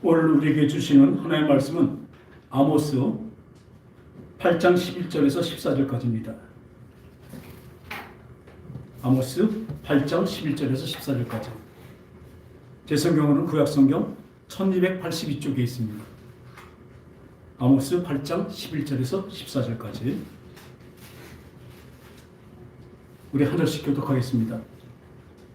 오늘 우리에게 주시는 하나님의 말씀은 아모스 8장 11절에서 14절까지입니다. 아모스 8장 11절에서 14절까지. 제 성경으로는 구약성경 1282쪽에 있습니다. 아모스 8장 11절에서 14절까지. 우리 한 절씩 교독하겠습니다.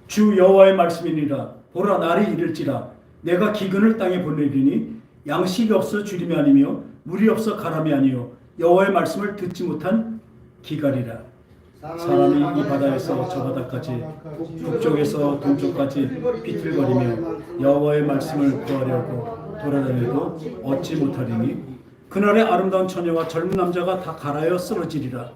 주 여호와의 말씀이니라. 보라, 날이 이를지라. 내가 기근을 땅에 보내리니 양식이 없어 주림이 아니며 물이 없어 가람이 아니요 여호와의 말씀을 듣지 못한 기갈이라. 사람이 이 바다에서 저 바다까지 북쪽에서 동쪽까지 비틀거리며 여호와의 말씀을 구하려고 돌아다녀도 얻지 못하리니 그날에 아름다운 처녀와 젊은 남자가 다 갈아여 쓰러지리라.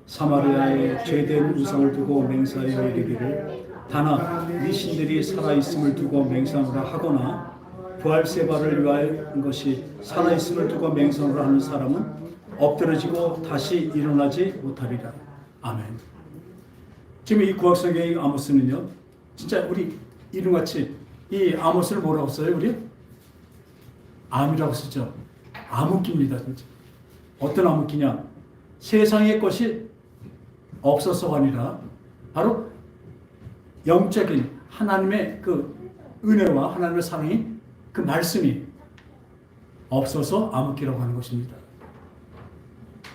사마리아에 죄된 우상을 두고 맹세하여 이르기를 다나 네 신들이 살아있음을 두고 맹세하노라 하거나 부활세바를 위하여 것이 살아있음을 두고 맹세하노라 하는 사람은 엎드러지고 다시 일어나지 못하리라. 아멘. 지금 이 구약성경의 아모스는요, 진짜 우리 이름같이 이 아모스를 뭐라고 써요? 우리 암이라고 쓰죠. 암흑기입니다. 진짜. 어떤 암흑기냐? 세상의 것이 없어서가 아니라 바로 영적인 하나님의 그 은혜와 하나님의 사랑이, 그 말씀이 없어서 암흑기라고 하는 것입니다.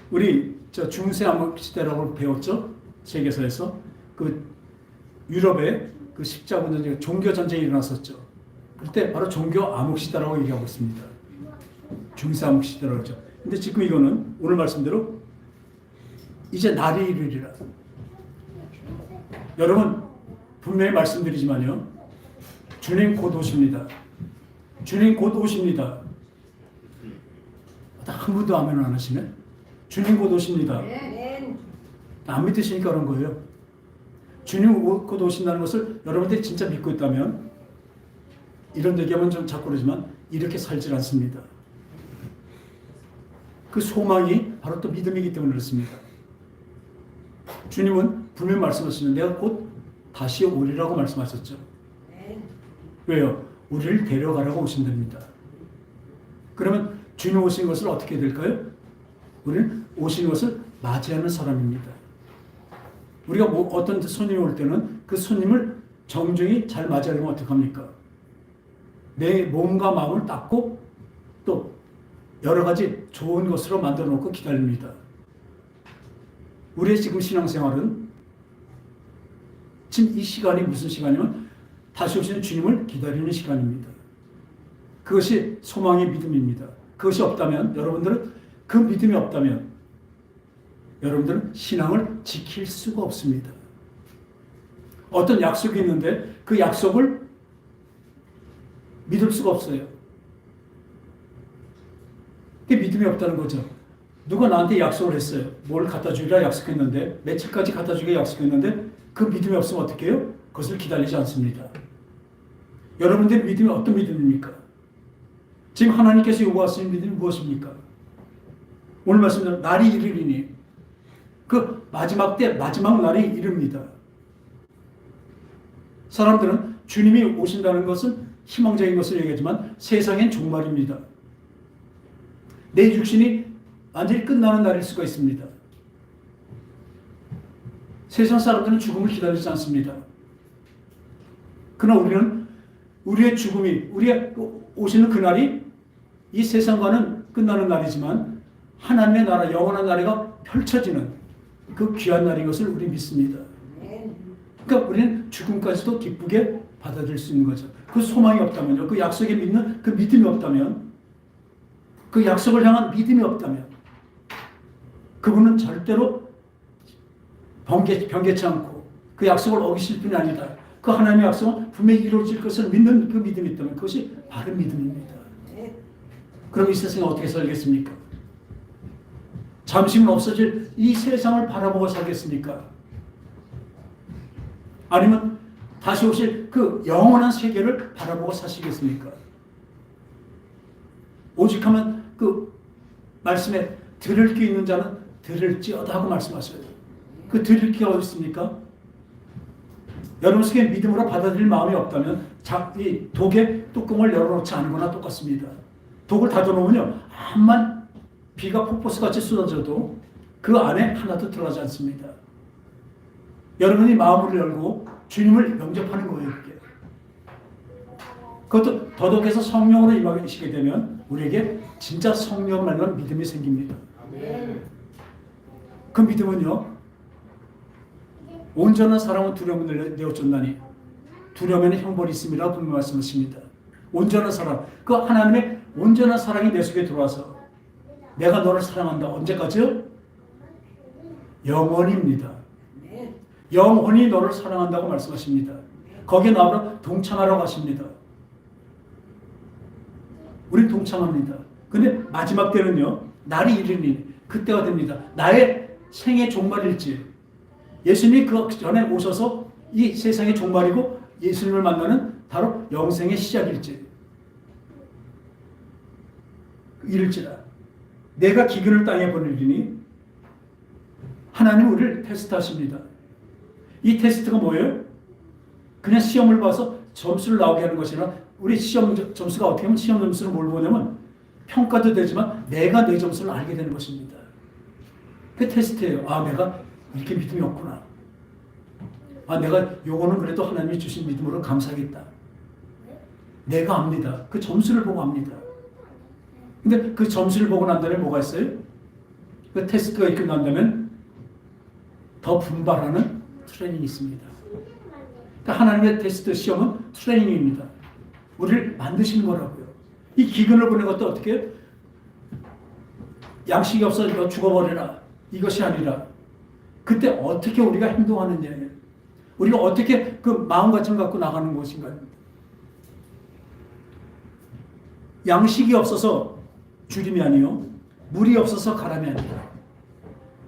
우리 중세 암흑 시대라고 배웠죠? 세계사에서. 그 유럽에 그 십자군 전쟁, 종교 전쟁이 일어났었죠. 그때 바로 종교 암흑 시대라고 얘기하고 있습니다. 중세 암흑 시대라고 하죠. 근데 지금 이거는 오늘 말씀대로 이제 날이 이르리라. 여러분, 분명히 말씀드리지만요, 주님 곧 오십니다. 주님 곧 오십니다. 한 분도 아멘 안 하시네? 주님 곧 오십니다. 안 믿으시니까 그런 거예요. 주님 곧 오신다는 것을 여러분들이 진짜 믿고 있다면, 이런 얘기하면 좀 자꾸 그러지만 이렇게 살질 않습니다. 그 소망이 바로 또 믿음이기 때문에 그렇습니다. 주님은 분명히 말씀하시는 내가 곧 다시 오리라고 말씀하셨죠. 왜요? 우리를 데려가라고 오신답니다. 그러면 주님 오신 것을 어떻게 될까요? 우리는 오신 것을 맞이하는 사람입니다. 우리가 어떤 손님이 올 때는 그 손님을 정중히 잘 맞이하려면 어떻게 합니까? 내 몸과 마음을 닦고 또 여러 가지 좋은 것으로 만들어 놓고 기다립니다. 우리의 지금 신앙생활은 지금 이 시간이 무슨 시간이면 다시 오시는 주님을 기다리는 시간입니다. 그것이 소망의 믿음입니다. 그것이 없다면, 여러분들은 그 믿음이 없다면 여러분들은 신앙을 지킬 수가 없습니다. 어떤 약속이 있는데 그 약속을 믿을 수가 없어요. 그게 믿음이 없다는 거죠. 누가 나한테 약속을 했어요. 뭘 갖다 주기라 약속했는데, 며칠까지 갖다 주기로 약속했는데 그 믿음이 없으면 어떻게 해요? 그것을 기다리지 않습니다. 여러분들의 믿음이 어떤 믿음입니까? 지금 하나님께서 요구하시는 믿음이 무엇입니까? 오늘 말씀대로 날이 이르리니, 그 마지막 때 마지막 날이 이릅니다. 사람들은 주님이 오신다는 것은 희망적인 것을 얘기하지만 세상엔 종말입니다. 내 육신이 완전히 끝나는 날일 수가 있습니다. 세상 사람들은 죽음을 기다리지 않습니다. 그러나 우리는 우리의 죽음이, 우리의 오시는 그날이 이 세상과는 끝나는 날이지만 하나님의 나라, 영원한 나라가 펼쳐지는 그 귀한 날인 것을 우리 믿습니다. 그러니까 우리는 죽음까지도 기쁘게 받아들일 수 있는 거죠. 그 소망이 없다면요, 그 약속에 믿는 그 믿음이 없다면, 그 약속을 향한 믿음이 없다면 그분은 절대로 변개치 않고 그 약속을 어기실 분이 아니다. 그 하나님의 약속은 분명히 이루어질 것을 믿는 그 믿음이 있다면 그것이 바른 믿음입니다. 그럼 이 세상에 어떻게 살겠습니까? 잠시는 없어질 이 세상을 바라보고 살겠습니까? 아니면 다시 오실 그 영원한 세계를 바라보고 사시겠습니까? 오직하면 그 말씀에 들을 귀 있는 자는 들을지어다 하고 말씀하셔요. 그 들을 귀가 어디 있습니까? 여러분 속에 믿음으로 받아들일 마음이 없다면 이 독의 뚜껑을 열어놓지 않은 거나 똑같습니다. 독을 닫아놓으면요, 암만 비가 폭포수같이 쏟아져도 그 안에 하나도 들어가지 않습니다. 여러분이 마음을 열고 주님을 영접하는 거예요. 그게. 그것도 더덕에서 성령으로 임하시게 되면 우리에게 진짜 성령 말로 믿음이 생깁니다. 그 믿음은요, 온전한 사랑은 두려움을 내어쫓나니 두려움에는 형벌이 있음이라고 분명히 말씀하십니다. 온전한 사랑, 그 하나님의 온전한 사랑이 내 속에 들어와서 내가 너를 사랑한다. 언제까지요? 영원입니다. 영원히 너를 사랑한다고 말씀하십니다. 거기에 나오라 동참하라고 하십니다. 우린 동참합니다. 근데 마지막 때는요, 날이 이르니 그때가 됩니다. 나의 생의 종말일지, 예수님이 그 전에 오셔서 이 세상의 종말이고 예수님을 만나는 바로 영생의 시작일지, 이를지라 내가 기근을 땅에 보내리니, 하나님 우리를 테스트하십니다. 이 테스트가 뭐예요? 그냥 시험을 봐서 점수를 나오게 하는 것이 아니라, 우리 시험 점수가 어떻게 하면 시험 점수를 뭘 보냐면 평가도 되지만 내가 내 점수를 알게 되는 것입니다. 그 테스트예요. 아, 내가 이렇게 믿음이 없구나. 아, 내가 요거는 그래도 하나님이 주신 믿음으로 감사하겠다. 내가 압니다. 그 점수를 보고 압니다. 근데 그 점수를 보고 난 다음에 뭐가 있어요? 그 테스트가 이렇게 난다면 더 분발하는 트레이닝이 있습니다. 그러니까 하나님의 테스트 시험은 트레이닝입니다. 우리를 만드신 거라고요. 이 기근을 보낸 것도 어떻게 해요? 양식이 없어 너 죽어버려라. 이것이 아니라 그때 어떻게 우리가 행동하느냐예요. 우리가 어떻게 그 마음가짐을 갖고 나가는 것인가요? 양식이 없어서 주림이 아니요, 물이 없어서 가람이 아니라.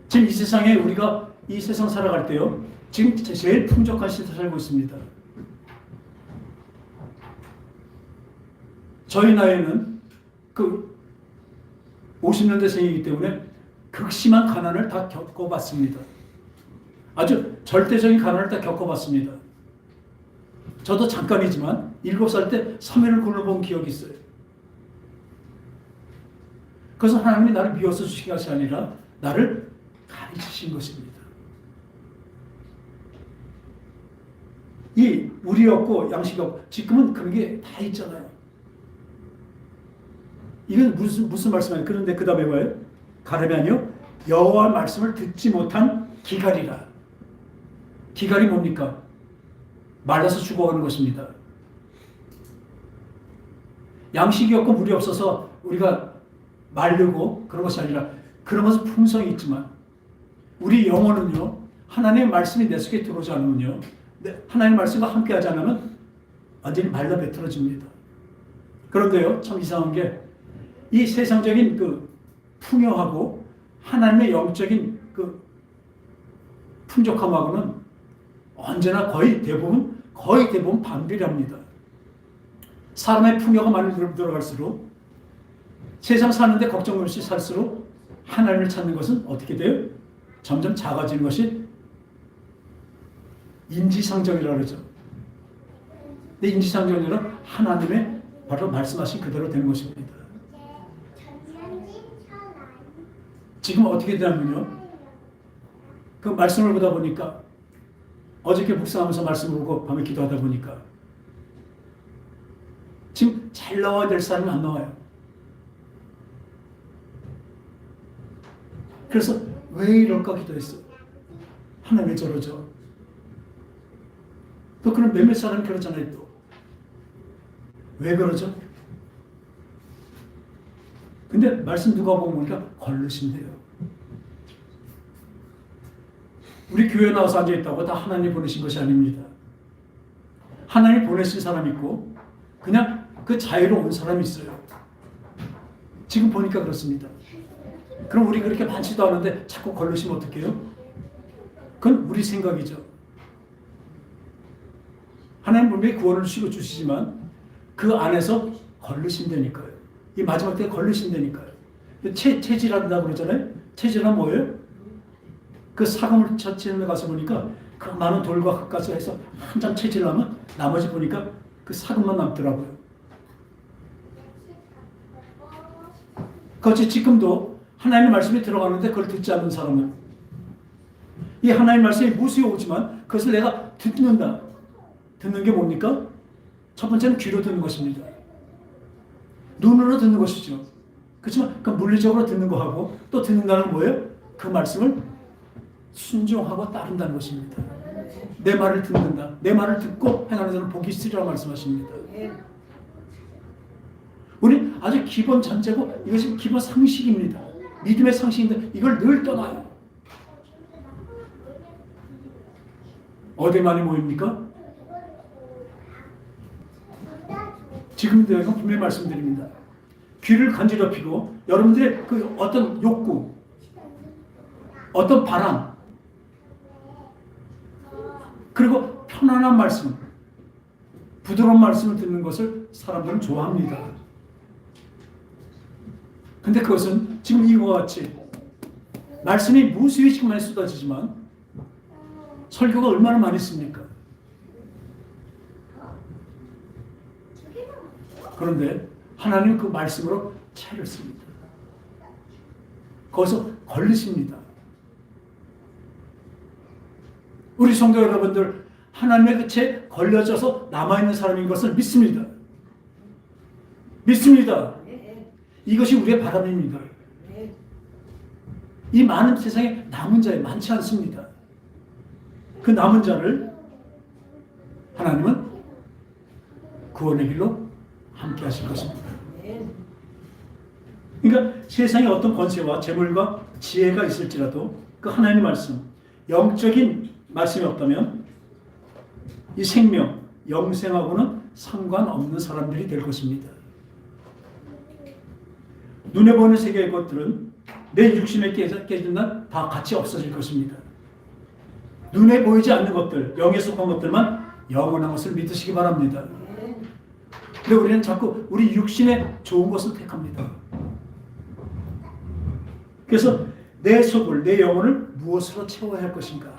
지금 이 세상에 우리가 이 세상 살아갈 때요, 지금 제일 풍족한 시대에 살고 있습니다. 저희 나이는 그 50년대생이기 때문에 극심한 가난을 다 겪어봤습니다. 아주 절대적인 가난을 다 겪어봤습니다. 저도 잠깐이지만 7살 때 3일을 굶어본 기억이 있어요. 그래서 하나님이 나를 미워서 주신 것이 아니라 나를 가르치신 것입니다. 이 물이 없고 양식이 없고 지금은 그런 게 다 있잖아요. 이건 무슨 말씀이에요? 그런데 그 다음에 뭐예요? 가늠이 아니요, 여호와 말씀을 듣지 못한 기갈이라. 기갈이 뭡니까? 말라서 죽어가는 것입니다. 양식이 없고 물이 없어서 우리가 마르고 그런 것이 아니라, 그런 것은 풍성이 있지만 우리 영혼은요, 하나님의 말씀이 내 속에 들어오지 않으면요, 하나님의 말씀과 함께하지 않으면 완전히 말라 뱉어집니다. 그런데요, 참 이상한 게 이 세상적인 그 풍요하고 하나님의 영적인 그 풍족함하고는 언제나 거의 대부분 반비례합니다. 사람의 풍요가 많이 들어갈수록, 세상 사는데 걱정 없이 살수록 하나님을 찾는 것은 어떻게 돼요? 점점 작아지는 것이 인지상정이라고 그러죠. 근데 인지상정이란 하나님의 바로 말씀하신 그대로 되는 것입니다. 지금 어떻게 되냐면요, 그 말씀을 보다 보니까, 어저께 묵상하면서 말씀을 보고 밤에 기도하다 보니까 지금 잘 나와야 될 사람이 안 나와요. 그래서 왜 이럴까 기도했어. 하나님 왜 저러죠? 또 그런 몇몇 사람이 그러잖아요. 또 왜 그러죠? 근데 말씀 누가 보니까 걸르신대요. 우리 교회 나와서 앉아있다고 다 하나님 보내신 것이 아닙니다. 하나님 보내신 사람이 있고 그냥 그 자유로 온 사람이 있어요. 지금 보니까 그렇습니다. 그럼 우리 그렇게 많지도 않은데 자꾸 걸르시면 어떡해요? 그건 우리 생각이죠. 하나님 분명히 구원을 주시지만 그 안에서 걸르신다니까요. 이 마지막 때 걸르신다니까요. 체질한다고 그러잖아요. 체질은 뭐예요? 그 사금을 찾으러 가서 보니까 그 많은 돌과 흙가서 해서 한 장 채질하면 나머지 보니까 그 사금만 남더라고요. 그렇지 지금도 하나님의 말씀이 들어가는데 그걸 듣지 않는 사람은 이 하나님의 말씀이 무수히 오지만 그것을 내가 듣는다. 듣는 게 뭡니까? 첫 번째는 귀로 듣는 것입니다. 눈으로 듣는 것이죠. 그렇지만 그 물리적으로 듣는 거하고 또 듣는다는 건 뭐예요? 그 말씀을 순종하고 따른다는 것입니다. 내 말을 듣는다. 내 말을 듣고 행하는 자는 복이 있으리라고 말씀하십니다. 우리 아주 기본 전제고 이것이 기본 상식입니다. 믿음의 상식인데 이걸 늘 떠나요. 어디 많이 모입니까? 지금도 내가 분명히 말씀드립니다. 귀를 간지럽히고 여러분들의 그 어떤 욕구, 어떤 바람, 그리고 편안한 말씀, 부드러운 말씀을 듣는 것을 사람들은 좋아합니다. 근데 그것은 지금 이와 같이 말씀이 무수히 지금 많이 쏟아지지만 설교가 얼마나 많이 씁니까? 그런데 하나님은 그 말씀으로 채를 씁니다. 거기서 걸리십니다. 우리 성도 여러분들 하나님의 그 채 걸려져서 남아있는 사람인 것을 믿습니다. 믿습니다. 이것이 우리의 바람입니다. 이 많은 세상에 남은 자에 많지 않습니다. 그 남은 자를 하나님은 구원의 길로 함께 하실 것입니다. 그러니까 세상에 어떤 권세와 재물과 지혜가 있을지라도 그 하나님의 말씀, 영적인 말씀이 없다면 이 생명, 영생하고는 상관없는 사람들이 될 것입니다. 눈에 보이는 세계의 것들은 내 육신에 깨진 날 다 같이 없어질 것입니다. 눈에 보이지 않는 것들, 영에 속한 것들만 영원한 것을 믿으시기 바랍니다. 근데 우리는 자꾸 우리 육신에 좋은 것을 택합니다. 그래서 내 속을, 내 영혼을 무엇으로 채워야 할 것인가?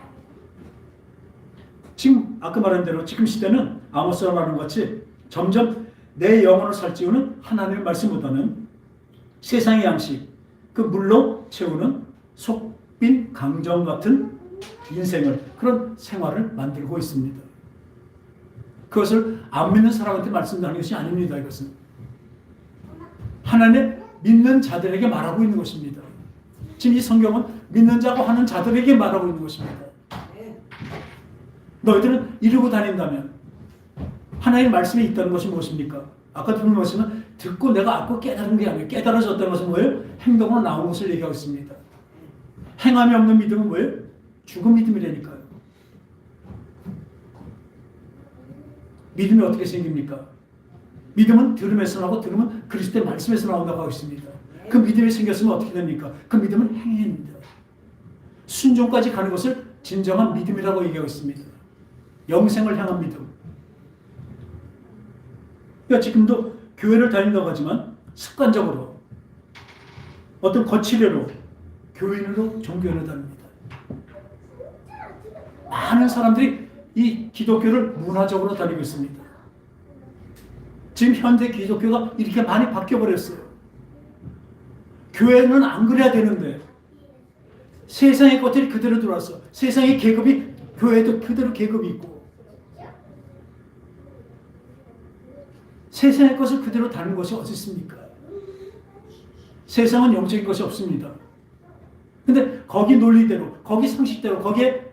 지금 아까 말한 대로 지금 시대는 아모스가 말하는 것 같이 점점 내 영혼을 살찌우는 하나님의 말씀보다는 세상의 양식, 그 물로 채우는 속빈 강정 같은 인생을, 그런 생활을 만들고 있습니다. 그것을 안 믿는 사람한테 말씀드리는 것이 아닙니다. 이것은 하나님의 믿는 자들에게 말하고 있는 것입니다. 지금 이 성경은 믿는 자고 하는 자들에게 말하고 있는 것입니다. 너희들은 이루고 다닌다면 하나님의 말씀이 있다는 것이 무엇입니까? 아까 들은 것은 듣고 내가 알고 깨달은 게 아니에요. 깨달아졌다는 것은 뭐예요? 행동으로 나온 것을 얘기하고 있습니다. 행함이 없는 믿음은 뭐예요? 죽은 믿음이라니까요. 믿음이 어떻게 생깁니까? 믿음은 들음에서 나오고 들음은 그리스도의 말씀에서 나온다고 하고 있습니다. 그 믿음이 생겼으면 어떻게 됩니까? 그 믿음은 행위입니다. 순종까지 가는 것을 진정한 믿음이라고 얘기하고 있습니다. 영생을 향한 믿음. 그러니까 지금도 교회를 다닌다고 하지만 습관적으로 어떤 거치례로 교인으로 종교를 다닙니다. 많은 사람들이 이 기독교를 문화적으로 다니고 있습니다. 지금 현대 기독교가 이렇게 많이 바뀌어버렸어요. 교회는 안 그래야 되는데 세상의 것들이 그대로 들어왔어. 세상의 계급이 교회도 그대로 계급이 있고 세상의 것을 그대로 다는 것이 어디 있습니까? 세상은 영적인 것이 없습니다. 근데 거기 논리대로, 거기 상식대로, 거기에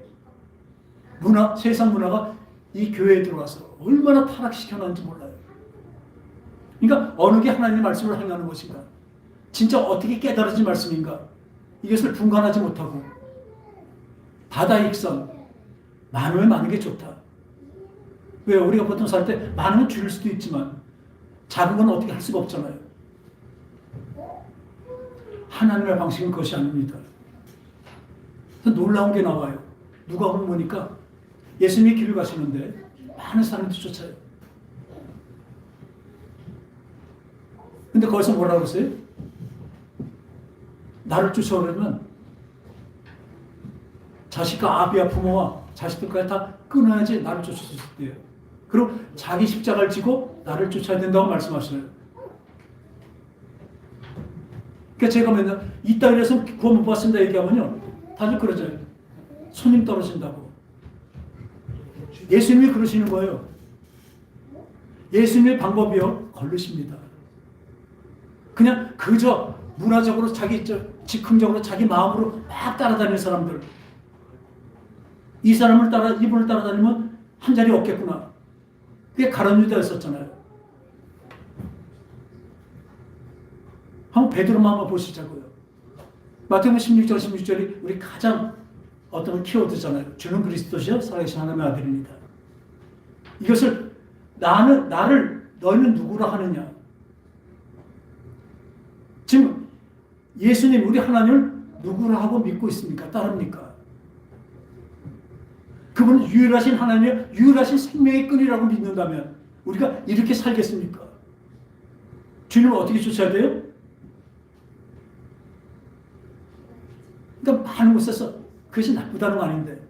문화, 세상 문화가 이 교회에 들어와서 얼마나 타락시켜놨는지 몰라요. 그러니까 어느 게 하나님의 말씀을 행하는 것인가? 진짜 어떻게 깨달아진 말씀인가? 이것을 분간하지 못하고 바다의 익선, 많으면 많은 게 좋다. 왜? 우리가 보통 살 때 많으면 줄일 수도 있지만 작은 건 어떻게 할 수가 없잖아요. 하나님의 방식은 그것이 아닙니다. 놀라운 게 나와요. 누가 보니까 예수님이 길을 가시는데 많은 사람들이 쫓아요. 근데 거기서 뭐라고 했어요? 나를 쫓아오려면 자식과 아비와 부모와 자식들까지 다 끊어야지 나를 쫓을 수 있대요. 그리고 자기 십자가를 지고 나를 쫓아야 된다고 말씀하셔요. 그러니까 제가 맨날 이 땅에서 구원 못 받습니다 얘기하면요, 다들 그러잖아요. 손님 떨어진다고. 예수님이 그러시는 거예요. 예수님의 방법이요, 걸르십니다. 그냥 그저 문화적으로 자기 즉흥적으로 자기 마음으로 막 따라다니는 사람들, 이 사람을 따라 이분을 따라다니면 한 자리 없겠구나. 그게 가룟 유다였었잖아요. 한번 베드로만 한번 보시자고요. 마태복음 16장 16절이 우리 가장 어떤 키워드잖아요. 주는 그리스도시요 살아계신 하나님의 아들입니다. 이것을 나를 너희는 누구라 하느냐. 지금 예수님 우리 하나님을 누구라 하고 믿고 있습니까? 따릅니까? 그분은 유일하신 하나님의 유일하신 생명의 끈이라고 믿는다면 우리가 이렇게 살겠습니까? 주님을 어떻게 쫓아야 돼요? 그러니까 많은 곳에서 그것이 나쁘다는 건 아닌데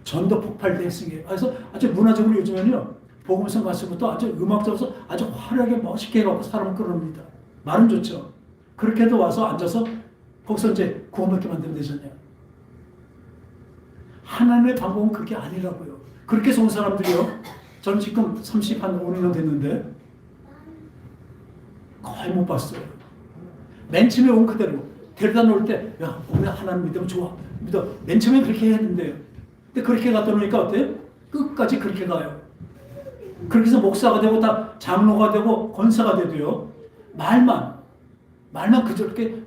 전도 폭발 대승이에요. 그래서 아주 문화적으로 요즘에는요, 복음성 말씀부터 아주 음악적으로 아주 화려하게 멋있게 해갖고 사람을 끌어옵니다. 말은 좋죠. 그렇게 해도 와서 앉아서 거기서 이제 구원받게 만들면 되잖아요. 하나님의 방법은 그게 아니라고요. 그렇게 해서 온 사람들이요, 저는 지금 35년 됐는데 거의 못 봤어요. 맨 처음에 온 그대로 데려다 놓을 때, 야, 오늘 하나님 믿으면 좋아. 믿어. 맨 처음에 그렇게 해야 된대요. 근데 그렇게 갖다 놓으니까 어때요? 끝까지 그렇게 가요. 그렇게 해서 목사가 되고 다 장로가 되고 권사가 되도요, 말만 그저렇게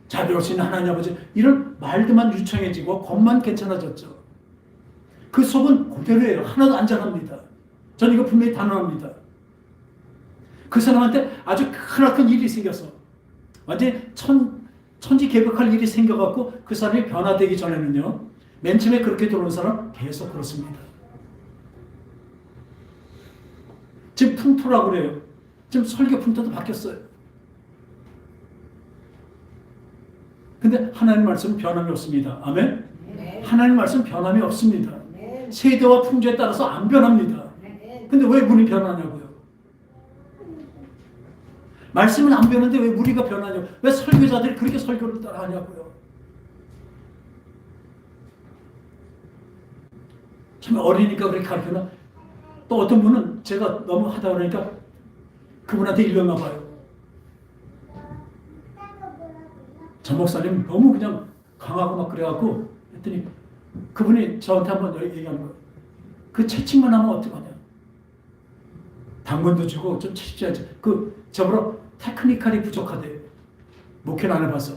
자비로우신 하나님 아버지 이런 말들만 유창해지고 겉만 괜찮아졌죠. 그 속은 그대로예요. 하나도 안 자랍니다. 저는 이거 분명히 단언합니다. 그 사람한테 아주 크나큰 일이 생겨서 완전히 천지개벽할 일이 생겨갖고 그 사람이 변화되기 전에는요, 맨 처음에 그렇게 들어온 사람 계속 그렇습니다. 지금 풍토라고 그래요. 지금 설교 풍토도 바뀌었어요. 근데 하나님 말씀은 변함이 없습니다. 아멘? 네. 하나님 말씀은 변함이 없습니다. 네. 세대와 풍조에 따라서 안 변합니다. 네. 근데 왜 문이 변하냐고요? 말씀은 안 변하는데 왜 우리가 변하냐고. 왜 설교자들이 그렇게 설교를 따라 하냐고요. 참 어리니까 그렇게 가르치나? 또 어떤 분은 제가 너무 하다 그러니까 그분한테 일렀나 봐요. 전 목사님 너무 그냥 강하고 막 그래갖고 했더니 그분이 저한테 한번 얘기한 거예요. 그 채찍만 하면 어떡하냐. 당근도 주고 좀 채찍해야지. 저보러 테크니컬이 부족하대. 목회는 안 해봐서.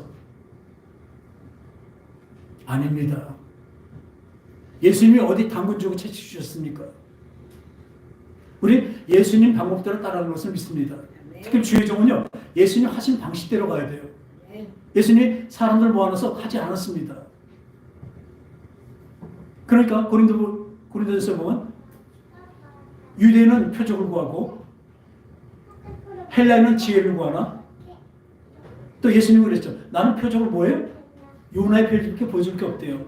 아닙니다. 예수님이 어디 당근 주고 채찍 주셨습니까? 우리 예수님 방법대로 따라가는 것을 믿습니다. 특히 주의 종은요, 예수님 하신 방식대로 가야 돼요. 예수님이 사람들 모아놔서 하지 않았습니다. 그러니까 고린도전서 보면 유대인은 표적을 구하고 헬라인은 지혜를 구하나? 또 예수님이 그랬죠. 나는 표적을 뭐예요? 요나의 표적밖에 보여줄 게 없대요.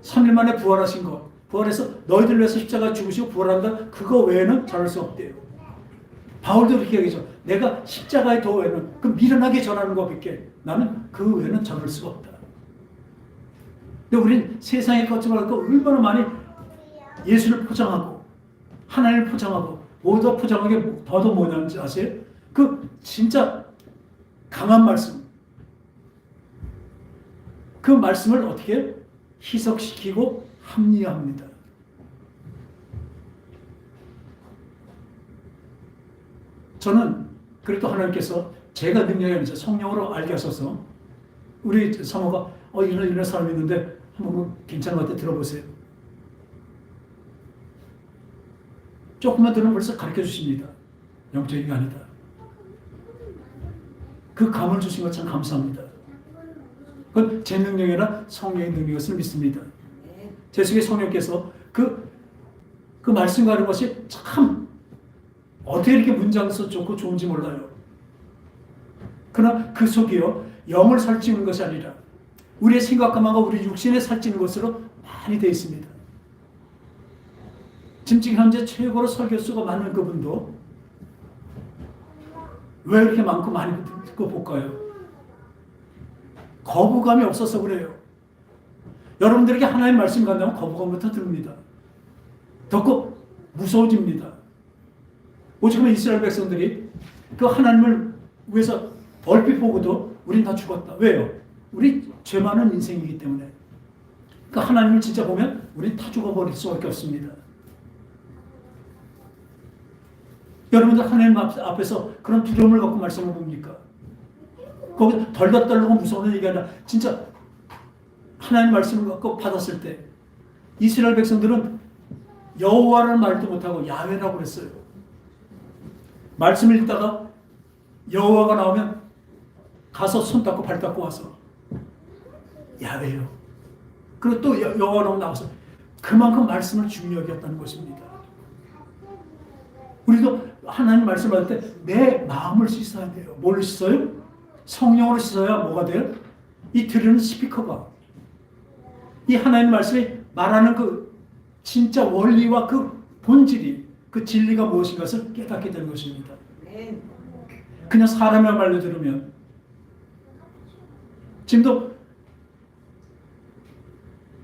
3일 만에 부활하신 것. 부활해서 너희들 위해서 십자가 죽으시고 부활한다. 그거 외에는 전할 수 없대요. 바울도 그렇게 얘기하죠. 내가 십자가의 도 외에는 그 미련하게 전하는 것밖에 나는 그 외에는 전할 수가 없다. 근데 우린 세상에 걷지 말고 얼마나 많이 예수를 포장하고 하나님을 포장하고 뭐더 포장하게 더더 뭐냐는지 아세요? 그 진짜 강한 말씀. 그 말씀을 어떻게 희석시키고 합리화합니다. 저는 그래도 하나님께서 제가 능력이 아니죠. 성령으로 알게 하셔서 우리 사모가 이런 사람이 있는데 한번 괜찮은 것 같아 들어보세요. 조금만 들으면 벌써 가르쳐 주십니다. 영적인 게 아니다. 그 감을 주신 것 참 감사합니다. 그건 제 능력이 아니라 성령의 능력인 것을 믿습니다. 제 속에 성령께서 그 말씀과 하는 것이 참 어떻게 이렇게 문장서 좋고 좋은지 몰라요. 그러나 그 속이요, 영을 살찌우는 것이 아니라 우리의 생각과 마음과 우리 육신에 살찌는 것으로 많이 되어 있습니다. 지금 현재 최고로 설교수가 많은 그분도 왜 이렇게 많고 많이 듣고 볼까요? 거부감이 없어서 그래요. 여러분들에게 하나님의 말씀 간다면 거부감부터 듭니다. 더 무서워집니다. 오죽하면 이스라엘 백성들이 그 하나님을 위해서 얼핏 보고도 우린 다 죽었다. 왜요? 우리 죄 많은 인생이기 때문에. 그 하나님을 진짜 보면 우린 다 죽어버릴 수밖에 없습니다. 여러분들 하나님 앞에서 그런 두려움을 갖고 말씀을 봅니까? 거기서 덜덜 떨고 무서운 얘기 아니라 진짜 하나님 말씀을 갖고 받았을 때 이스라엘 백성들은 여호와라는 말도 못하고 야훼라고 그랬어요. 말씀을 읽다가 여호와가 나오면 가서 손 닦고 발 닦고 와서 야훼요. 그리고 또 여호와로 나와서 그만큼 말씀을 중요하게 했다는 것입니다. 우리도 하나님 말씀 받을 때 내 마음을 씻어야 돼요. 뭘 씻어요? 성령으로 씻어야 뭐가 돼요? 이 들으는 스피커가 이 하나님 말씀이 말하는 그 진짜 원리와 그 본질이 그 진리가 무엇인가를 깨닫게 되는 것입니다. 그냥 사람의 말로 들으면 지금도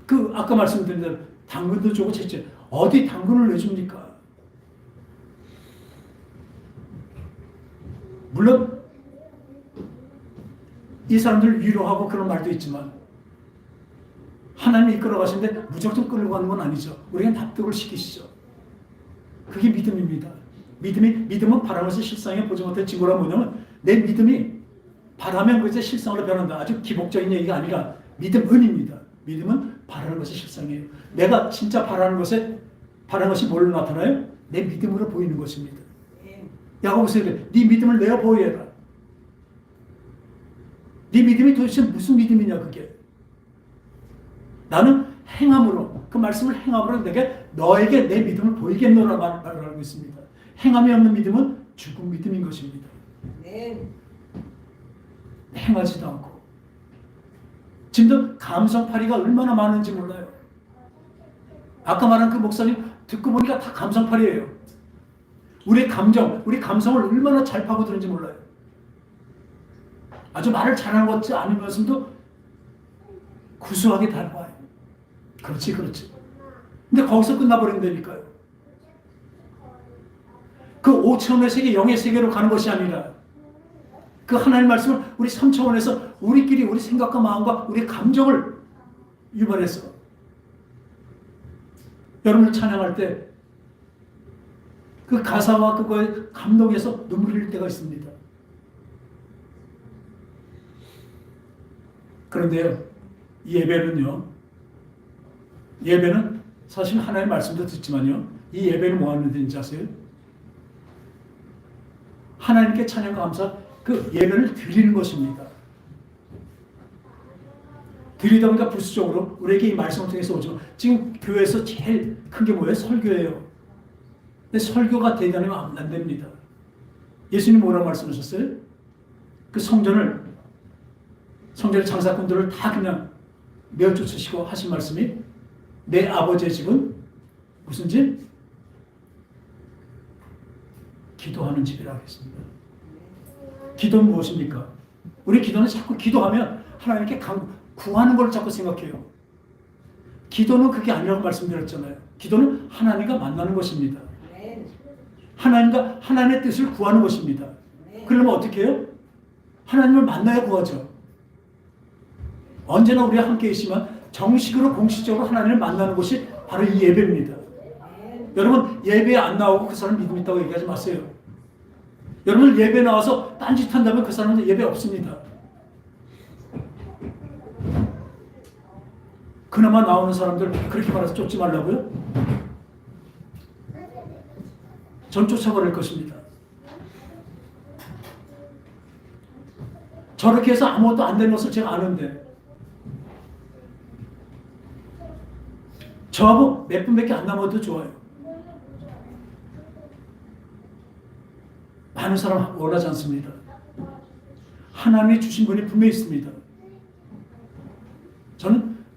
그 아까 말씀드린 대로 당근도 주고 채찍 어디 당근을 왜 줍니까? 물론 이 사람들 위로하고 그런 말도 있지만 하나님이 이끌어 가시는데 무조건 끌고 가는 건 아니죠. 우리가 납득을 시키시죠. 그게 믿음입니다. 믿음은 바라는 것을 실상에 보지 못할 증거라 뭐냐면 내 믿음이 바라면 그것이 실상으로 변한다. 아주 기복적인 얘기가 아니라 믿음은입니다. 믿음은 바라는 것이 실상이에요. 내가 진짜 바라는 것이 뭘로 나타나요? 내 믿음으로 보이는 것입니다. 야고보서 그래. 네 믿음을 내어 보여라. 네 믿음이 도대체 무슨 믿음이냐 그게. 나는 행함으로 그 말씀을 행함으로 내게 너에게 내 믿음을 보이겠노라 말을 하고 있습니다. 행함이 없는 믿음은 죽은 믿음인 것입니다. 행하지도 않고. 지금도 감성파리가 얼마나 많은지 몰라요. 아까 말한 그 목사님 듣고 보니까 다 감성파리예요. 우리 감성을 얼마나 잘 파고드는지 몰라요. 아주 말을 잘하는 것 같지 않으면서도 구수하게 다가와요. 그렇지. 근데 거기서 끝나버린다니까요. 그 5차원의 세계, 영의 세계로 가는 것이 아니라 그 하나님 말씀을 우리 3차원에서 우리끼리 우리 생각과 마음과 우리 감정을 유발해서 여러분을 찬양할 때 그 가사와 그거에 감동해서 눈물이 흘릴 때가 있습니다. 그런데요, 예배는 사실 하나님의 말씀도 듣지만요, 이 예배는 뭐 하는 데인지 아세요? 하나님께 찬양과 감사, 그 예배를 드리는 것입니다. 드리다 보니까 부수적으로 우리에게 이 말씀을 통해서 오지만 지금 교회에서 제일 큰 게 뭐예요? 설교예요. 근데 설교가 대단하면 안 됩니다. 예수님 뭐라고 말씀하셨어요? 그 성전의 장사꾼들을 다 그냥 내어쫓으시고 하신 말씀이 내 아버지의 집은 무슨 집? 기도하는 집이라고 했습니다. 기도는 무엇입니까? 우리 기도는 자꾸 기도하면 하나님께 구하는 걸 자꾸 생각해요. 기도는 그게 아니라고 말씀드렸잖아요. 기도는 하나님과 만나는 것입니다. 하나님의 뜻을 구하는 것입니다. 그러면 어떻게 해요? 하나님을 만나야 구하죠. 언제나 우리와 함께 있지만 정식으로 공식적으로 하나님을 만나는 것이 바로 이 예배입니다. 여러분 예배에 안 나오고 그 사람 믿음 있다고 얘기하지 마세요. 여러분 예배 나와서 딴짓한다면 그 사람은 예배 없습니다. 그나마 나오는 사람들 그렇게 말해서 쫓지 말라고요? 전 쫓아버릴 것입니다. 저렇게 해서 아무것도 안 되는 것을 제가 아는데 저하고 몇 분밖에 안 남아도 좋아요. 많은 사람 원하지 않습니다. 하나님이 주신 분이 분명히 있습니다.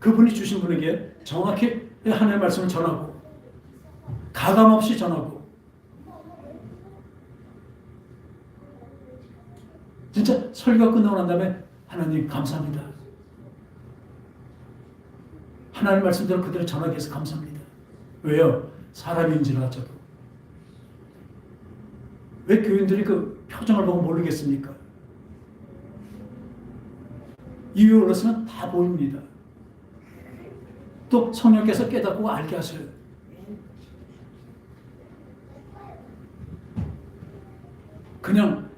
그분이 주신 분에게 정확히 하나님의 말씀을 전하고 가감 없이 전하고 진짜 설교가 끝나고 난 다음에 하나님 감사합니다. 하나님의 말씀대로 그대로 전하기 위해서 감사합니다. 왜요? 사람인지라 저도. 왜 교인들이 그 표정을 보고 모르겠습니까? 이유에 올라서면 다 보입니다. 또 성령께서 깨닫고 알게 하셔요. 그냥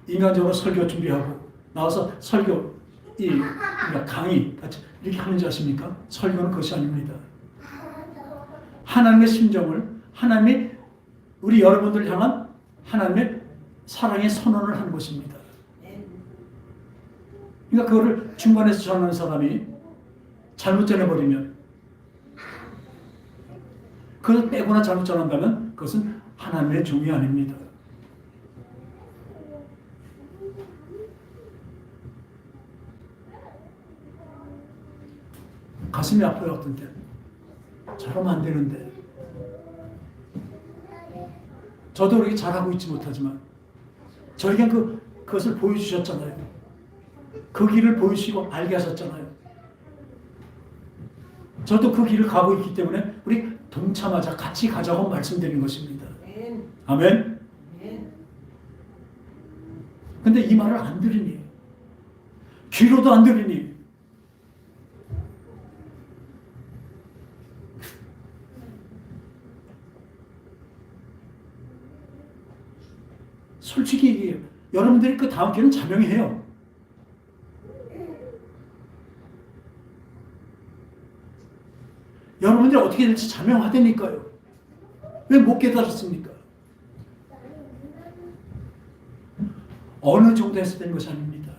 인간적으로 설교 준비하고 나와서 설교 강의 같이 이렇게 하는 줄 아십니까? 설교는 그것이 아닙니다. 하나님의 심정을 하나님이 우리 여러분들을 향한 하나님의 사랑의 선언을 하는 것입니다. 그러니까 그거를 중간에서 전하는 사람이 잘못 전해버리면 그걸 빼거나 잘못 전한다면 그것은 하나님의 종이 아닙니다. 가슴이 아파요. 어떤 때 저러면 안 되는데 저도 그렇게 잘하고 있지 못하지만 저에겐 그것을 보여주셨잖아요. 그 길을 보여주시고 알게 하셨잖아요. 저도 그 길을 가고 있기 때문에 우리 동참하자, 같이 가자고 말씀드린 것입니다. 아멘. 근데 이 말을 안 들으니, 귀로도 안 들으니, 솔직히 얘기해요. 여러분들이 그 다음 기회는 자명해요. 여러분들이 어떻게 될지 자명하다니까요. 왜 못 깨달았습니까? 어느 정도 해서 되는 것이 아닙니다.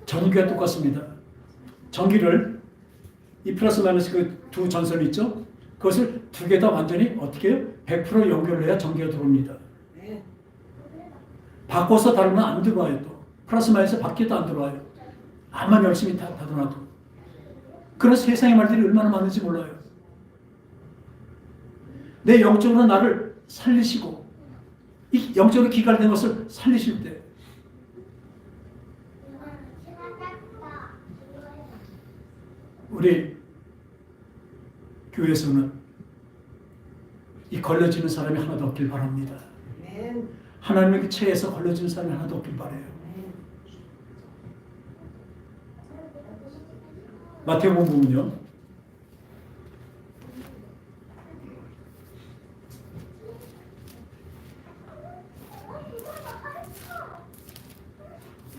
전기와 똑같습니다. 전기를 이 플러스 마이너스 그 두 전선이 있죠? 그것을 두 개 다 완전히 어떻게 해요? 100% 연결해야 전기가 들어옵니다. 바꿔서 다르면 안 들어와요. 또 플러스 마이너스 바뀌어도 안 들어와요. 암만 열심히 닫아놔도. 그런 세상의 말들이 얼마나 많은지 몰라요. 내 영적으로 나를 살리시고 이 영적으로 기갈된 것을 살리실 때 우리 교회에서는 이 걸려지는 사람이 하나도 없길 바랍니다. 하나님의 체에서 걸려지는 사람이 하나도 없길 바라요. 마태복음 보면요.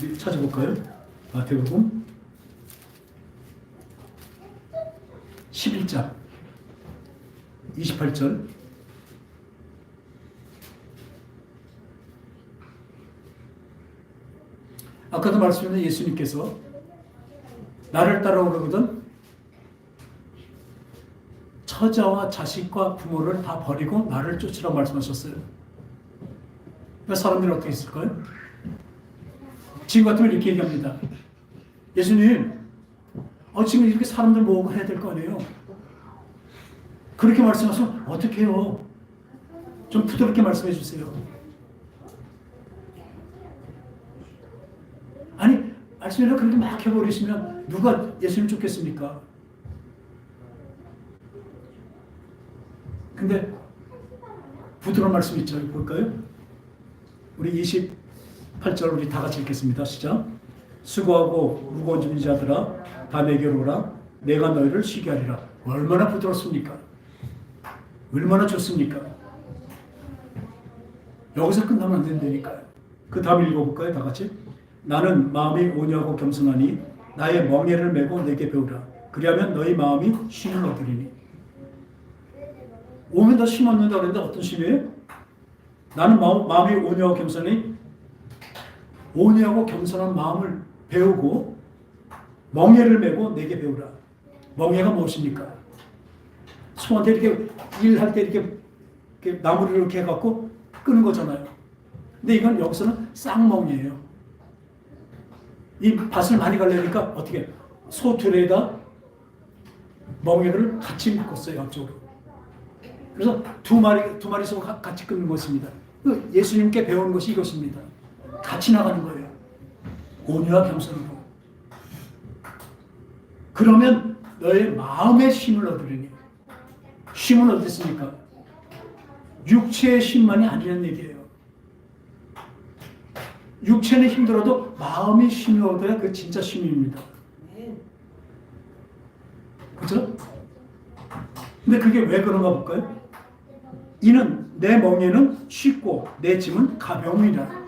우리 찾아볼까요? 마태복음 11장 28절 아까도 말씀드린 예수님께서 나를 따라오려거든 처자와 자식과 부모를 다 버리고 나를 쫓으라고 말씀하셨어요. 그러니까 사람들이 어떻게 했을까요? 지금 같으면 이렇게 얘기합니다. 예수님, 지금 이렇게 사람들 모으고 해야 될 거 아니에요? 그렇게 말씀하시면 어떻게 해요? 좀 부드럽게 말씀해 주세요. 아니, 말씀을 그렇게 막 해버리시면 누가 예수님 쫓겠습니까? 근데 부드러운 말씀 있죠? 볼까요? 우리 28절 우리 다 같이 읽겠습니다. 시작. 수고하고 무거운 짐진 자들아 다 내게로 오라. 내가 너희를 쉬게 하리라. 얼마나 부드럽습니까? 얼마나 좋습니까? 여기서 끝나면 안 된다니까요. 그 다음 읽어볼까요? 다 같이. 나는 마음이 온유하고 겸손하니 나의 멍에를 메고 내게 배우라. 그리하면 너희 마음이 쉼을 얻으리니. 오면 더 쉼 얻는다 그랬는데 어떤 쉼이에요? 나는 마음이 온유하고 겸손하니 온유하고 겸손한 마음을 배우고 멍에를 메고 내게 배우라. 멍에가 무엇입니까? 소한테 이렇게 일할 때 이렇게 나무를 이렇게 해갖고 끄는 거잖아요. 근데 이건 여기서는 쌍멍이에요. 이 밭을 많이 갈려니까 어떻게 소 둘에다 멍에를 같이 묶었어요, 앞쪽으로. 그래서 두 마리 소가 같이 끊는 것입니다. 예수님께 배운 것이 이것입니다. 같이 나가는 거예요. 온유와 겸손으로. 그러면 너의 마음의 쉼을 얻으리니. 쉼은 어딨습니까? 육체의 쉼만이 아니라는 얘기예요. 육체는 힘들어도 마음의 쉼을 얻어야 그 진짜 쉼입니다. 그죠? 근데 그게 왜 그런가 볼까요? 이는 내 멍에는 쉽고 내 짐은 가벼움이라.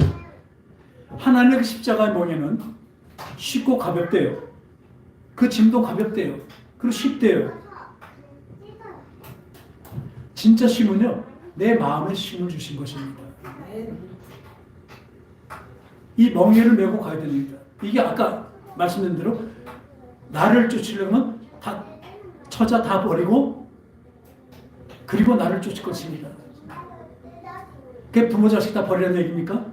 하나님의 그 십자가의 멍에는 쉽고 가볍대요. 그 짐도 가볍대요. 그리고 쉽대요. 진짜 쉼은요, 내 마음에 쉼을 주신 것입니다. 이 멍에를 메고 가야 됩니다. 이게 아까 말씀드린 대로 나를 쫓으려면 다 처자 다 버리고 그리고 나를 쫓을 것입니다. 그게 부모 자식 다 버리라는 얘기입니까?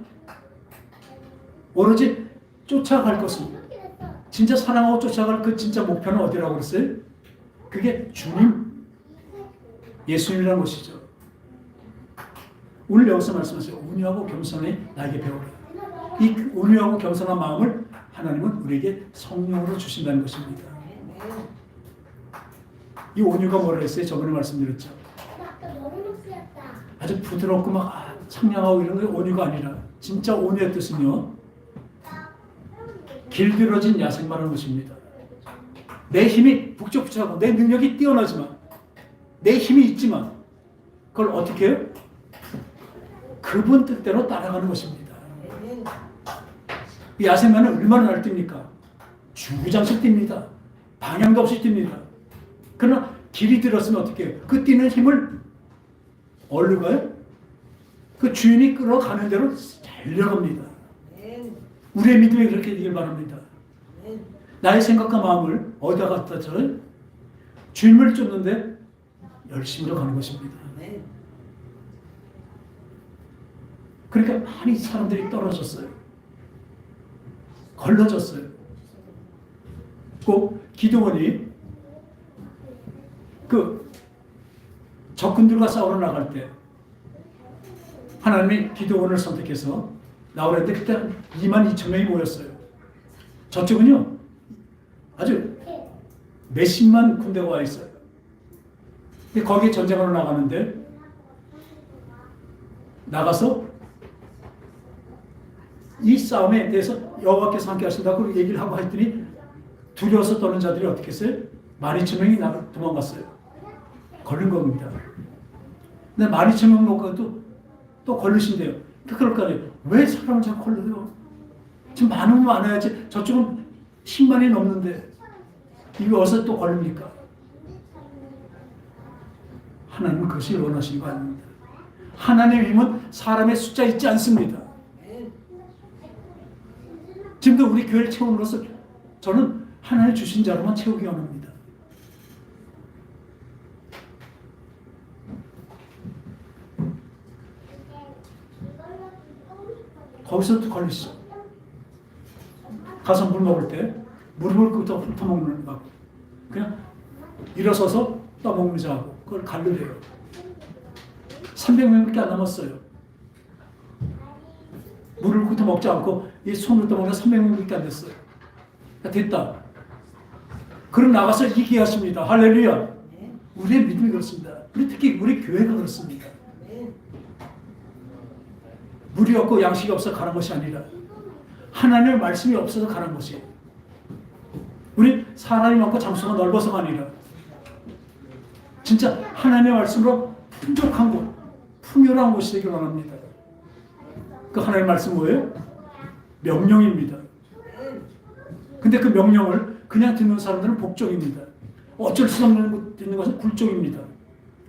오로지 쫓아갈 것은, 진짜 사랑하고 쫓아갈 그 진짜 목표는 어디라고 그랬어요? 그게 주님, 예수님이라는 것이죠. 오늘 여기서 말씀하세요. 온유하고 겸손히 나에게 배우라. 이 온유하고 겸손한 마음을 하나님은 우리에게 성령으로 주신다는 것입니다. 이 온유가 뭐라 했어요? 저번에 말씀드렸죠. 아주 부드럽고 막 상냥하고 이런 게 온유가 아니라, 진짜 온유의 뜻은요, 길들어진 야생마라는 것입니다. 내 힘이 북적북적하고 내 능력이 뛰어나지만, 내 힘이 있지만 그걸 어떻게 해요? 그분 뜻대로 따라가는 것입니다. 이 야생마는 얼마나 날 뜁니까? 주구장창 뜁니다. 방향도 없이 뜁니다. 그러나 길이 들었으면 어떻게 해요? 그 뛰는 힘을 어디로 가요? 그 주인이 끌어가는 대로 달려갑니다. 우리의 믿음이 그렇게 되길 바랍니다. 나의 생각과 마음을 어디다 갖다 줘요? 주님을 쫓는데 열심히로 가는 것입니다. 그러니까 많이 사람들이 떨어졌어요. 걸러졌어요. 꼭 기드온이 그 적군들과 싸우러 나갈 때 하나님이 기드온을 선택해서 나오는데 그때 22,000명이 모였어요. 저쪽은요 아주 몇십만 군대가 와 있어요. 거기에 전쟁하러 나가는데 나가서 이 싸움에 대해서 여호와께서 함께 하신다고 얘기를 하고 했더니 두려워서 떠는 자들이 어떻게 했어요? 12,000명이 도망갔어요. 걸린 겁니다. 근데 12,000명 놓고도 또 걸리신대요. 그럴 거 아니에요. 왜 사람을 자꾸 걸려요? 지금 많으면 많아야지. 저쪽은 10만이 넘는데 이거 어디서 또 걸립니까? 하나님은 그것이 원하시는 거 아닙니다. 하나님의 힘은 사람의 숫자 있지 않습니다. 지금도 우리 교회를 채우는 것을 저는 하나님 주신 자로만 채우기 원합니다. 거기서도 걸리시죠. 가서 물 먹을 때 무릎을 꿇고 훑어먹는 거, 그냥 일어서서 떠먹는 자하고 그걸 갈르래요. 300명밖에 안 남았어요. 물을 훑어 먹지 않고 이 손을 떠먹는 300명밖에 안 됐어요. 됐다. 그럼 나가서 얘기하십니다. 할렐루야. 우리의 믿음이 그렇습니다. 특히 우리 교회가 그렇습니다. 물이 없고 양식이 없어 가는 것이 아니라 하나님의 말씀이 없어서 가는 것이에요. 우리 사람이 많고 장소가 넓어서가 아니라 진짜 하나님의 말씀으로 풍족한 곳, 풍요로운 곳이 되길 원합니다. 그 하나님의 말씀 뭐예요? 명령입니다. 근데 그 명령을 그냥 듣는 사람들은 복종입니다. 어쩔 수 없는 듣는 것은 굴종입니다.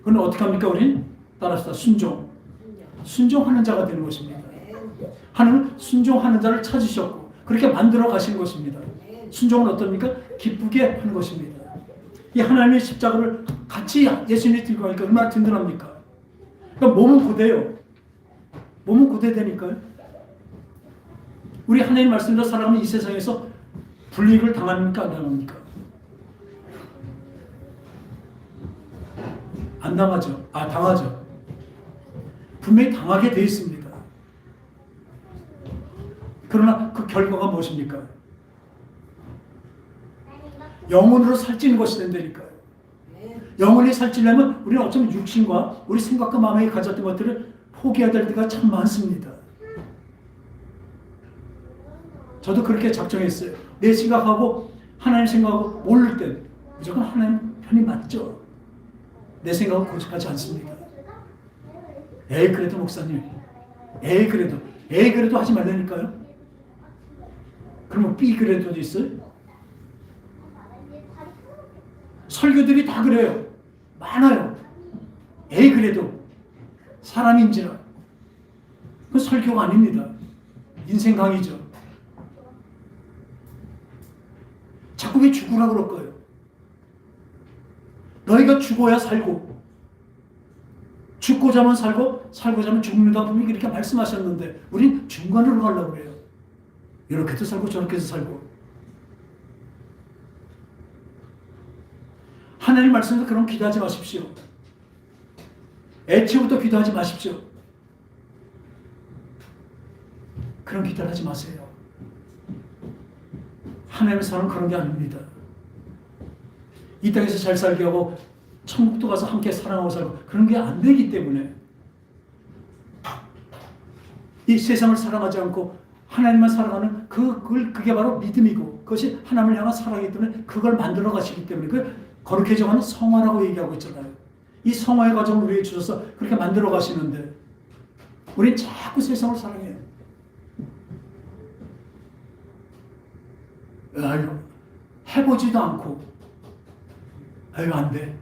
그건 어떻게 합니까? 우린 따라서 순종하는 자가 되는 것입니다. 하나님은 순종하는 자를 찾으셨고 그렇게 만들어 가시는 것입니다. 순종은 어떻습니까? 기쁘게 하는 것입니다. 이 하나님의 십자가를 같이 예수님이 들고 가니까 얼마나 든든합니까? 그러니까 몸은 고대요. 몸은 고대되니까요. 우리 하나님 말씀대로 살아가면 이 세상에서 불이익을 당합니까? 안 당합니까? 안 당하죠. 당하죠. 분명히 당하게 돼 있습니다. 그러나 그 결과가 무엇입니까? 영혼으로 살찌는 것이 된다니까요. 영혼이 살찌려면 우리는 어쩌면 육신과 우리 생각과 마음에 가졌던 것들을 포기해야 될 때가 참 많습니다. 저도 그렇게 작정했어요. 내 생각하고 하나님 생각하고 모를 땐 무조건 하나님 편이 맞죠. 내 생각은 고집하지 않습니다. 에이 그래도 목사님, 에이 그래도 하지 말라니까요. 그러면 B 그래도도 있어요? 설교들이 다 그래요. 많아요. 에이 그래도 사람인지라. 그건 설교가 아닙니다. 인생 강의죠. 자꾸 왜 죽으라고 그럴 거예요? 너희가 죽어야 살고 죽고자 하면 살고 살고자 하면 죽는다 분명히 이렇게 말씀하셨는데 우린 중간으로 가려고 그래요. 이렇게도 살고 저렇게도 살고. 하나님 말씀에서 그럼 기도하지 마십시오. 애초부터 기도하지 마십시오. 그런 기도를 하지 마세요. 하나님의 사랑은 그런 게 아닙니다. 이 땅에서 잘 살게 하고 천국도 가서 함께 사랑하고 살고 그런 게 안 되기 때문에 이 세상을 사랑하지 않고 하나님만 사랑하는 그게 바로 믿음이고 그것이 하나님을 향한 사랑이기 때문에 그걸 만들어 가시기 때문에 그 거룩해 정하는 성화라고 얘기하고 있잖아요. 이 성화의 과정을 우리에게 주셔서 그렇게 만들어 가시는데 우리는 자꾸 세상을 사랑해요. 아유, 해보지도 않고 아유 안 돼.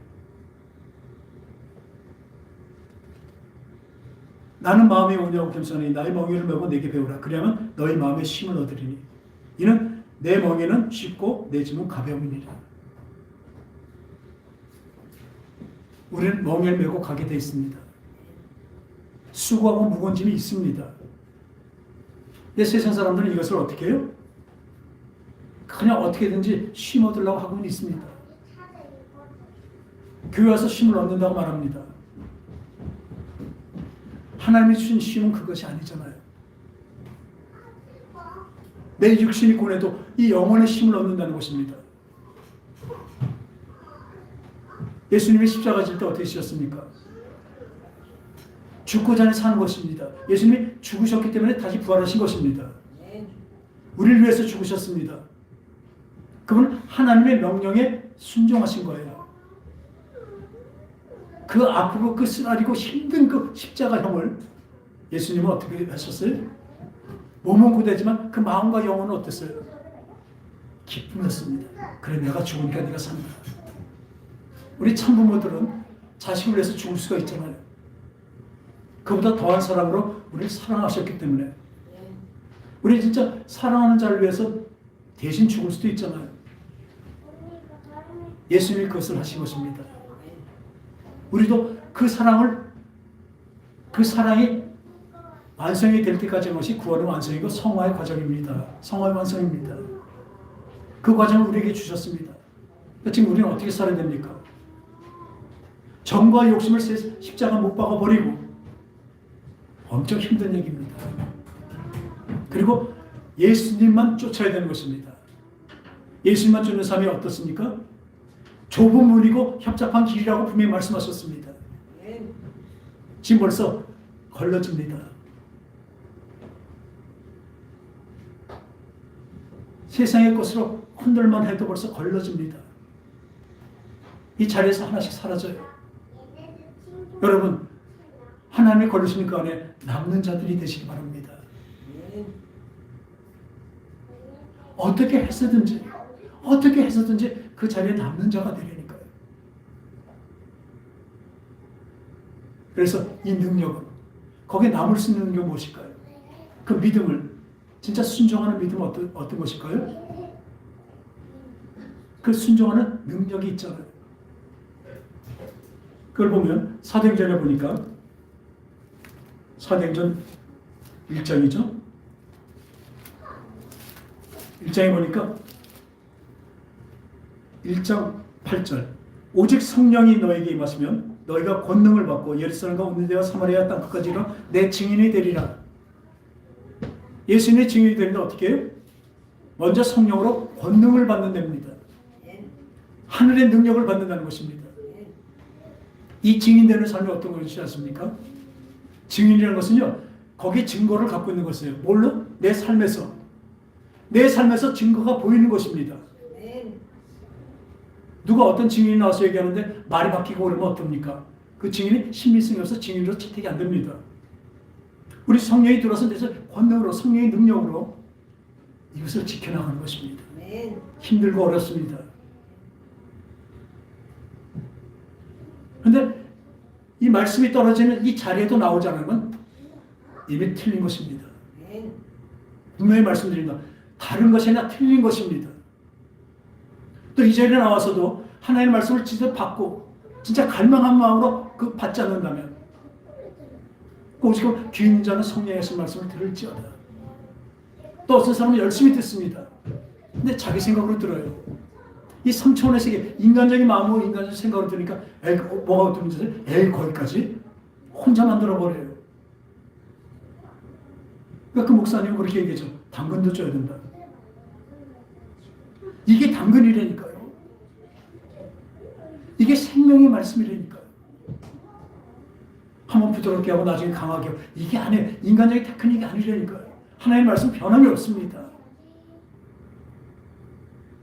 나는 마음이 온유하고 겸손하니 나의 멍에를 메고 내게 배우라. 그러면 너희 마음에 쉼을 얻으리니 이는 내 멍에는 쉽고 내 짐은 가벼움이니라. 우리는 멍에를 메고 가게 돼 있습니다. 수고하고 무거운 짐이 있습니다. 근데 세상 사람들은 이것을 어떻게 해요? 그냥 어떻게든지 쉼 얻으려고 하고는 있습니다. 교회 와서 쉼을 얻는다고 말합니다. 하나님이 주신 쉼은 그것이 아니잖아요. 내 육신이 고뇌도 이 영혼의 쉼을 얻는다는 것입니다. 예수님이 십자가 질 때 어떻게 지셨습니까? 죽고 전에 사는 것입니다. 예수님이 죽으셨기 때문에 다시 부활하신 것입니다. 우리를 위해서 죽으셨습니다. 그분은 하나님의 명령에 순종하신 거예요. 그 아프고 그 쓰라리고 힘든 그 십자가형을 예수님은 어떻게 하셨어요? 몸은 고되지만 그 마음과 영혼은 어땠어요? 기쁨이었습니다. 그래 내가 죽으니까 네가 산다. 우리 참부모들은 자식을 위해서 죽을 수가 있잖아요. 그보다 더한 사랑으로 우리를 사랑하셨기 때문에 우리 진짜 사랑하는 자를 위해서 대신 죽을 수도 있잖아요. 예수님이 그것을 하신 것입니다. 우리도 그 사랑이 완성이 될 때까지 하는 것이 구원의 완성이고 성화의 과정입니다. 성화의 완성입니다. 그 과정을 우리에게 주셨습니다. 지금 우리는 어떻게 살아야 됩니까? 정과 욕심을 십자가 못 박아 버리고 엄청 힘든 얘기입니다. 그리고 예수님만 쫓아야 되는 것입니다. 예수님만 쫓는 삶이 어떻습니까? 좁은 문이고 협착한 길이라고 분명히 말씀하셨습니다. 지금 벌써 걸러집니다. 세상의 것으로 흔들만 해도 벌써 걸러집니다. 이 자리에서 하나씩 사라져요. 여러분, 하나님의 걸으시는 그 안에 남는 자들이 되시기 바랍니다. 어떻게 해서든지 그 자리에 남는 자가 되려니까요. 그래서 이 능력은 거기에 남을 수 있는 능력은 무엇일까요? 그 믿음을 진짜 순종하는 믿음은 어떤 것일까요? 그 순종하는 능력이 있잖아요. 그걸 보면 사도행전에 보니까 사도행전 1장이죠. 1장에 보니까 1장 8절 오직 성령이 너에게 임하시면 너희가 권능을 받고 예루살렘과 온 데와 사마리아 땅 끝까지 이르러 내 증인이 되리라. 예수님의 증인이 되는데 어떻게 해요? 먼저 성령으로 권능을 받는 됩니다. 하늘의 능력을 받는다는 것입니다. 이 증인되는 삶이 어떤 것이지 않습니까? 증인이라는 것은요, 거기 증거를 갖고 있는 것이에요. 뭘로? 내 삶에서. 내 삶에서 증거가 보이는 것입니다. 누가 어떤 증인이 나와서 얘기하는데 말이 바뀌고 그러면 어떻습니까? 그 증인이 신빙성이 없어 증인으로 채택이 안 됩니다. 우리 성령이 들어서 내서 권능으로, 성령의 능력으로 이것을 지켜나가는 것입니다. 힘들고 어렵습니다. 그런데 이 말씀이 떨어지는 이 자리에도 나오지 않은 건 이미 틀린 것입니다. 분명히 말씀드립니다. 다른 것이 아니라 틀린 것입니다. 또 이 자리에 나와서도 하나님의 말씀을 진짜 받고 진짜 갈망한 마음으로 그 받지 않는다면 오직 귀 있는 자는 성령의 말씀을 들을지어다. 또 어떤 사람은 열심히 듣습니다. 근데 자기 생각으로 들어요. 이 3차원의 세계, 인간적인 마음으로 인간적인 생각으로 들으니까 뭐가 들으면서 거기까지 혼자 만들어버려요. 그러니까 그 목사님은 그렇게 얘기하죠. 당근도 줘야 된다. 이게 당근이라니까요. 이게 생명의 말씀이라니까요. 한번 부드럽게 하고 나중에 강하게 하고 이게 아니에요. 인간적인 테크닉이 아니라니까요. 하나님의 말씀 변함이 없습니다.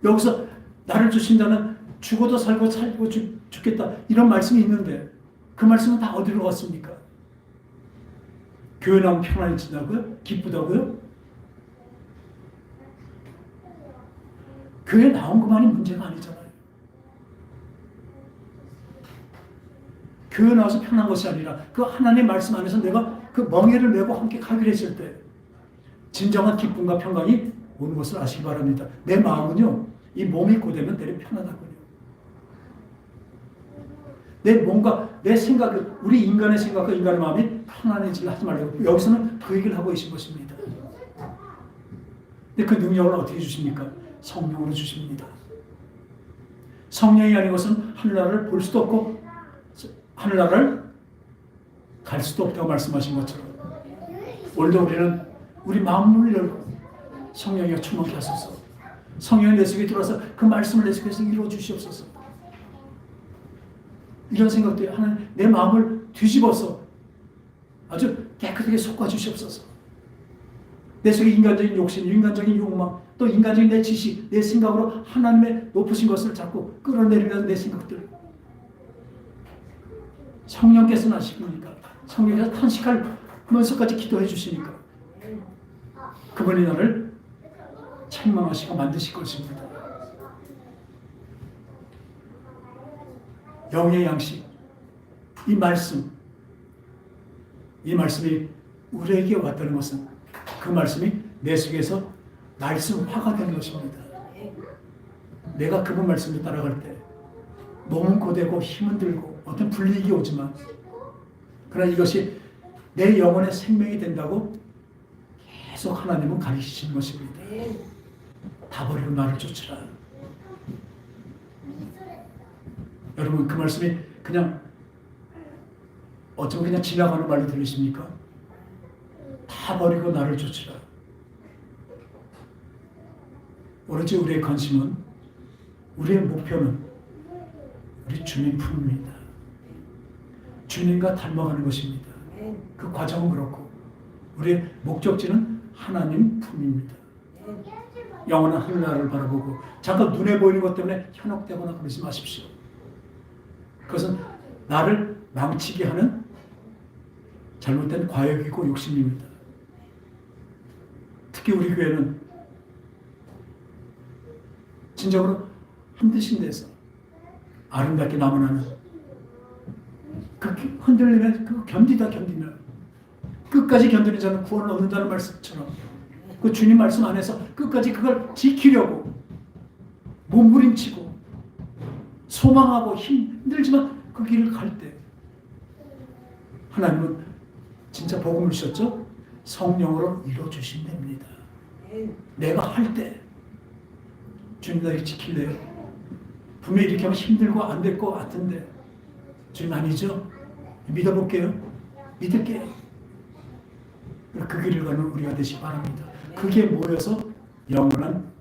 여기서 나를 주신다는 죽어도 살고 죽겠다 이런 말씀이 있는데 그 말씀은 다 어디로 갔습니까? 교회 나오면 편안해진다고요? 기쁘다고요? 교회 나온 것만이 문제가 아니잖아요. 교회 나와서 편한 것이 아니라 그 하나님의 말씀 안에서 내가 그 멍에를 메고 함께 가기로 했을 때 진정한 기쁨과 평강이 오는 것을 아시기 바랍니다. 내 마음은요, 이 몸이 고되면 내려 편하다고요. 내 몸과 내 생각, 우리 인간의 생각과 인간의 마음이 편안해지려 하지 말라고. 여기서는 그 얘기를 하고 계신 것입니다. 근데 그 능력을 어떻게 주십니까? 성령으로 주십니다. 성령이 아닌 것은 하늘나라를 볼 수도 없고 하늘나라를 갈 수도 없다고 말씀하신 것처럼 오늘도 우리는 우리 마음을 열고 성령이여 충만케 하소서. 성령이 내 속에 들어와서 그 말씀을 내 속에서 이루어 주시옵소서. 이런 생각들이 하나님 내 마음을 뒤집어서 아주 깨끗하게 솎아 주시옵소서. 내 속에 인간적인 욕심, 인간적인 욕망, 또 인간적인 내 지식, 내 생각으로 하나님의 높으신 것을 자꾸 끌어내리면서 내 생각들. 성령께서는 아시니까 성령께서 탄식하면서까지 기도해 주시니까 그분이 나를 책망하시고 만드실 것입니다. 영의 양식, 이 말씀이 우리에게 왔다는 것은 그 말씀이 내 속에서 말씀화가 되는 것입니다. 내가 그분 말씀을 따라갈 때 몸은 고되고 힘은 들고 어떤 불이익이 오지만 그러나 이것이 내 영혼의 생명이 된다고 계속 하나님은 가르치시는 것입니다. 다 버리고 나를 쫓으라. 여러분 그 말씀이 그냥 어쩌면 그냥 지나가는 말로 들리십니까? 다 버리고 나를 쫓으라. 오로지 우리의 관심은, 우리의 목표는 우리 주님 품입니다. 주님과 닮아가는 것입니다. 그 과정은 그렇고 우리의 목적지는 하나님 품입니다. 영원한 하늘나라를 바라보고 잠깐 눈에 보이는 것 때문에 현혹되거나 그러지 마십시오. 그것은 나를 망치게 하는 잘못된 과욕이고 욕심입니다. 특히 우리 교회는 진정으로 힘드신 데서 아름답게 남아나는 그 흔들리면 그 견디면 끝까지 견디는 자는 구원을 얻는다는 말씀처럼 그 주님 말씀 안에서 끝까지 그걸 지키려고 몸부림치고 소망하고 힘들지만 그 길을 갈 때 하나님은 진짜 복음을 주셨죠? 성령으로 이루어주신답니다. 내가 할 때 주님 나를 지킬래요? 분명히 이렇게 하면 힘들고 안 될 것 같은데 주님 아니죠? 믿어볼게요. 믿을게요. 그 길을 가는 우리가 되시기 바랍니다. 그게 모여서 영원한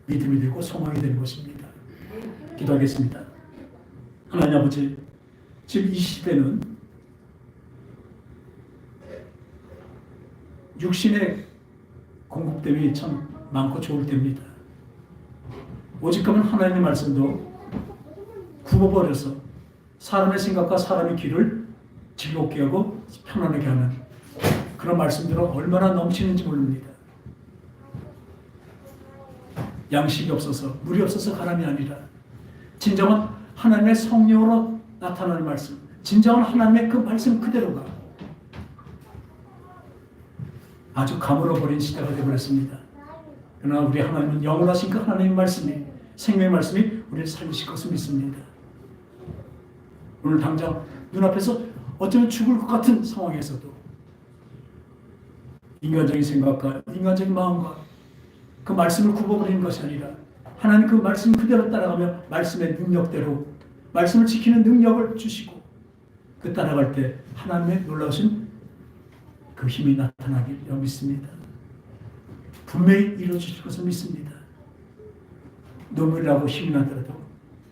믿음이 되고 소망이 되는 것입니다. 기도하겠습니다. 하나님 아버지, 지금 이 시대는 육신의 공급됨이 참 많고 좋을 때입니다. 오직하면 하나님의 말씀도 굽어버려서 사람의 생각과 사람의 길을 즐겁게 하고 편안하게 하는 그런 말씀들은 얼마나 넘치는지 모릅니다. 양식이 없어서 물이 없어서 가람이 아니라 진정한 하나님의 성령으로 나타나는 말씀, 진정한 하나님의 그 말씀 그대로가 아주 가물어버린 시대가 되어버렸습니다. 그러나 우리 하나님은 영원하신 그 하나님의 말씀이, 생명의 말씀이 우리를 살리실 것을 믿습니다. 오늘 당장 눈앞에서 어쩌면 죽을 것 같은 상황에서도 인간적인 생각과 인간적인 마음과 그 말씀을 굽어버리는 것이 아니라 하나님 그 말씀 그대로 따라가며 말씀의 능력대로 말씀을 지키는 능력을 주시고 그 따라갈 때 하나님의 놀라우신 그 힘이 나타나길 믿습니다. 분명히 이루어주실 것을 믿습니다. 눈물이 나고 힘이 나더라도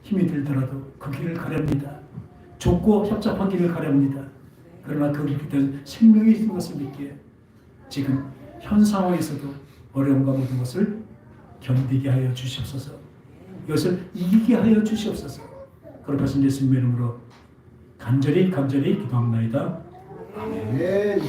힘이 들더라도 그 길을 가렵니다. 좁고 협잡한 길을 가렵니다. 그러나 그 길은 생명이 있는 것을 믿기에 지금 현 상황에서도 어려움과 모든 것을 견디게 하여 주시옵소서. 이것을 이기게 하여 주시옵소서. 그런 것을 예수님의 이름으로 간절히 기도합나이다. 아멘.